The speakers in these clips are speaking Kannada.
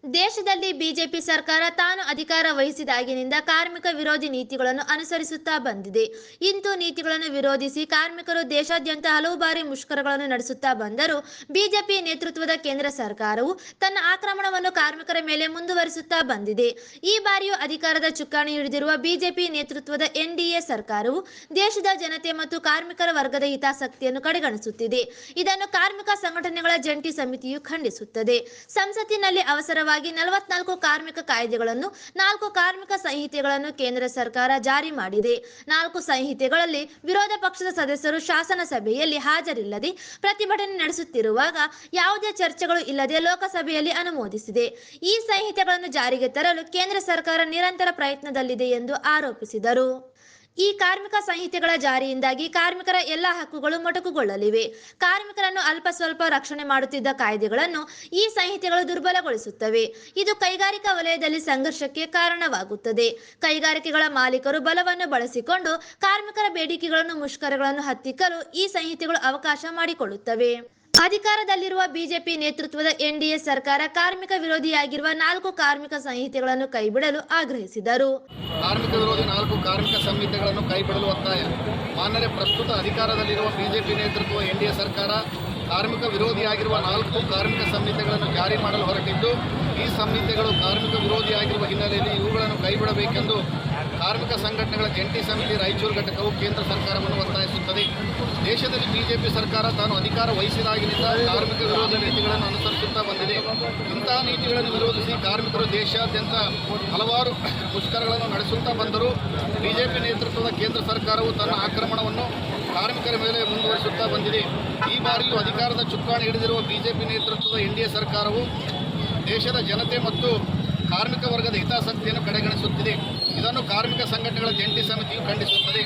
ದೇಶದಲ್ಲಿ ಬಿಜೆಪಿ ಸರ್ಕಾರ ತಾನು ಅಧಿಕಾರ ವಹಿಸಿದಾಗಿನಿಂದ ಕಾರ್ಮಿಕ ವಿರೋಧಿ ನೀತಿಗಳನ್ನು ಅನುಸರಿಸುತ್ತಾ ಬಂದಿದೆ. ಇಂಥ ನೀತಿಗಳನ್ನು ವಿರೋಧಿಸಿ ಕಾರ್ಮಿಕರು ದೇಶಾದ್ಯಂತ ಹಲವು ಬಾರಿ ಮುಷ್ಕರಗಳನ್ನು ನಡೆಸುತ್ತಾ ಬಂದರೂ ಬಿಜೆಪಿ ನೇತೃತ್ವದ ಕೇಂದ್ರ ಸರ್ಕಾರವು ತನ್ನ ಆಕ್ರಮಣವನ್ನು ಕಾರ್ಮಿಕರ ಮೇಲೆ ಮುಂದುವರಿಸುತ್ತಾ ಬಂದಿದೆ. ಈ ಬಾರಿಯೂ ಅಧಿಕಾರದ ಚುಕ್ಕಾಣಿ ಹಿಡಿದಿರುವ ಬಿಜೆಪಿ ನೇತೃತ್ವದ ಎನ್ಡಿಎ ಸರ್ಕಾರವು ದೇಶದ ಜನತೆ ಮತ್ತು ಕಾರ್ಮಿಕರ ವರ್ಗದ ಹಿತಾಸಕ್ತಿಯನ್ನು ಕಡೆಗಣಿಸುತ್ತಿದೆ. ಇದನ್ನು ಕಾರ್ಮಿಕ ಸಂಘಟನೆಗಳ ಜಂಟಿ ಸಮಿತಿಯು ಖಂಡಿಸುತ್ತದೆ. ಸಂಸತ್ತಿನಲ್ಲಿ ಅವಸರವಾಗಿ 44 ಕಾರ್ಮಿಕ ಕಾಯ್ದೆಗಳನ್ನು 4 ಕಾರ್ಮಿಕ ಸಂಹಿತೆಗಳನ್ನು ಕೇಂದ್ರ ಸರ್ಕಾರ ಜಾರಿ ಮಾಡಿದೆ. 4 ಸಂಹಿತೆಗಳಲ್ಲಿ ವಿರೋಧ ಪಕ್ಷದ ಸದಸ್ಯರು ಶಾಸನಸಭೆಯಲ್ಲಿ ಹಾಜರಿಲ್ಲದೆ ಪ್ರತಿಭಟನೆ ನಡೆಸುತ್ತಿರುವಾಗ ಯಾವುದೇ ಚರ್ಚೆಗಳು ಇಲ್ಲದೆ ಲೋಕಸಭೆಯಲ್ಲಿ ಅನುಮೋದಿಸಿದೆ. ಈ ಸಂಹಿತೆಗಳನ್ನು ಜಾರಿಗೆ ತರಲು ಕೇಂದ್ರ ಸರ್ಕಾರ ನಿರಂತರ ಪ್ರಯತ್ನದಲ್ಲಿದೆ ಎಂದು ಆರೋಪಿಸಿದರು. ಈ ಕಾರ್ಮಿಕ ಸಂಹಿತೆಗಳ ಜಾರಿಯಿಂದಾಗಿ ಕಾರ್ಮಿಕರ ಎಲ್ಲ ಹಕ್ಕುಗಳು ಮೊಟಕುಗೊಳ್ಳಲಿವೆ. ಕಾರ್ಮಿಕರನ್ನು ಅಲ್ಪ ಸ್ವಲ್ಪ ರಕ್ಷಣೆ ಮಾಡುತ್ತಿದ್ದ ಕಾಯ್ದೆಗಳನ್ನು ಈ ಸಂಹಿತೆಗಳು ದುರ್ಬಲಗೊಳಿಸುತ್ತವೆ. ಇದು ಕೈಗಾರಿಕಾ ವಲಯದಲ್ಲಿ ಸಂಘರ್ಷಕ್ಕೆ ಕಾರಣವಾಗುತ್ತದೆ. ಕೈಗಾರಿಕೆಗಳ ಮಾಲೀಕರು ಬಲವನ್ನು ಬಳಸಿಕೊಂಡು ಕಾರ್ಮಿಕರ ಬೇಡಿಕೆಗಳನ್ನು ಮುಷ್ಕರಗಳನ್ನು ಹತ್ತಿಕ್ಕಲು ಈ ಸಂಹಿತೆಗಳು ಅವಕಾಶ ಮಾಡಿಕೊಡುತ್ತವೆ. ಅಧಿಕಾರದಲ್ಲಿರುವ ಬಿಜೆಪಿ ನೇತೃತ್ವದ ಎನ್ಡಿಎ ಸರ್ಕಾರ ಕಾರ್ಮಿಕ ವಿರೋಧಿಯಾಗಿರುವ 4 ಕಾರ್ಮಿಕ ಸಂಹಿತೆಗಳನ್ನು ಕೈಬಿಡಲು ಆಗ್ರಹಿಸಿದರು. ಕಾರ್ಮಿಕ ವಿರೋಧಿ 4 ಕಾರ್ಮಿಕ ಸಂಹಿತೆಗಳನ್ನು ಕೈಬಿಡಲು ಒತ್ತಾಯ. ಮಾನ್ಯರೇ, ಪ್ರಸ್ತುತ ಅಧಿಕಾರದಲ್ಲಿರುವ ಬಿಜೆಪಿ ನೇತೃತ್ವದ ಎನ್ಡಿಎ ಸರ್ಕಾರ ಕಾರ್ಮಿಕ ವಿರೋಧಿಯಾಗಿರುವ 4 ಕಾರ್ಮಿಕ ಸಂಹಿತೆಗಳನ್ನು ಜಾರಿ ಮಾಡಲು ಹೊರಟಿದ್ದು, ಈ ಸಂಹಿತೆಗಳು ಕಾರ್ಮಿಕ ವಿರೋಧಿಯಾಗಿರುವ ಹಿನ್ನೆಲೆಯಲ್ಲಿ ಇವುಗಳನ್ನು ಕೈಬಿಡಬೇಕೆಂದು ಕಾರ್ಮಿಕ ಸಂಘಟನೆಗಳ ಜಂಟಿ ಸಮಿತಿ ರಾಯಚೂರು ಘಟಕವು ಕೇಂದ್ರ ಸರ್ಕಾರವನ್ನು ಒತ್ತಾಯಿಸುತ್ತದೆ. ದೇಶದಲ್ಲಿ ಬಿಜೆಪಿ ಸರ್ಕಾರ ತಾನು ಅಧಿಕಾರ ವಹಿಸಿದಾಗಿನಿಂದ ಕಾರ್ಮಿಕ ವಿರೋಧಿ ನೀತಿಗಳನ್ನು ಅನುಸರಿಸುತ್ತಾ ಬಂದಿದೆ. ಇಂತಹ ನೀತಿಗಳನ್ನು ವಿರೋಧಿಸಿ ಕಾರ್ಮಿಕರು ದೇಶಾದ್ಯಂತ ಹಲವಾರು ಮುಷ್ಕರಗಳನ್ನು ನಡೆಸುತ್ತಾ ಬಂದರೂ ಬಿಜೆಪಿ ನೇತೃತ್ವದ ಕೇಂದ್ರ ಸರ್ಕಾರವು ತನ್ನ ಆಕ್ರಮಣವನ್ನು ಕಾರ್ಮಿಕರ ಮೇಲೆ ಮುಂದುವರಿಸುತ್ತಾ ಬಂದಿದೆ. ಈ ಬಾರಿಯೂ ಅಧಿಕಾರದ ಚುಕ್ಕಾಣಿ ಹಿಡಿದಿರುವ ಬಿಜೆಪಿ ನೇತೃತ್ವದ ಎನ್ಡಿಎ ಸರ್ಕಾರವು ದೇಶದ ಜನತೆ ಮತ್ತು ಕಾರ್ಮಿಕ ವರ್ಗದ ಹಿತಾಸಕ್ತಿಯನ್ನು ಕಡೆಗಣಿಸುತ್ತಿದೆ. ಇದನ್ನು ಕಾರ್ಮಿಕ ಸಂಘಟನೆಗಳ ಜಂಟಿ ಸಮಿತಿಯು ಖಂಡಿಸುತ್ತದೆ.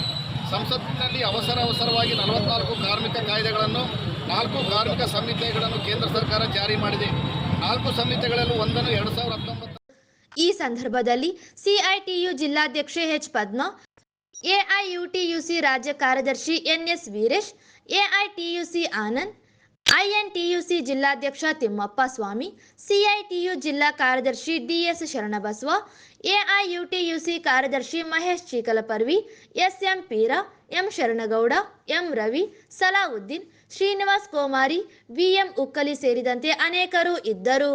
ಸಂಸತ್ತಿನಲ್ಲಿ ಅವಸರವಾಗಿ 44 ಕಾರ್ಮಿಕ ಕಾಯ್ದೆಗಳನ್ನು 4 ಕಾರ್ಮಿಕ ಸಂಹಿತೆಗಳನ್ನು ಕೇಂದ್ರ ಸರ್ಕಾರ ಜಾರಿ ಮಾಡಿದೆ. 4 ಸಂಹಿತೆಗಳಲ್ಲೂ ಒಂದನ್ನು 2019. ಈ ಸಂದರ್ಭದಲ್ಲಿ ಸಿಐಟಿಯು ಜಿಲ್ಲಾಧ್ಯಕ್ಷೆ ಎಚ್ ಪದ್ಮಾ, ಎಐಯುಟಿಯುಸಿ ರಾಜ್ಯ ಕಾರ್ಯದರ್ಶಿ NS Veeresh, AITUC Anand, INTUC ಜಿಲ್ಲಾಧ್ಯಕ್ಷ ತಿಮ್ಮಪ್ಪ ಸ್ವಾಮಿ, ಸಿಐಟಿಯು ಜಿಲ್ಲಾ ಕಾರ್ಯದರ್ಶಿ ಡಿಎಸ್ ಶರಣಬಸವ, ಎಐಯುಟಿಯುಸಿ ಕಾರ್ಯದರ್ಶಿ Mahesh Cheekalaparvi, SM Peera, M Sharanagouda, M Ravi, Salauddin, Srinivas Komari, VM Ukkali ಸೇರಿದಂತೆ ಅನೇಕರು ಇದ್ದರು.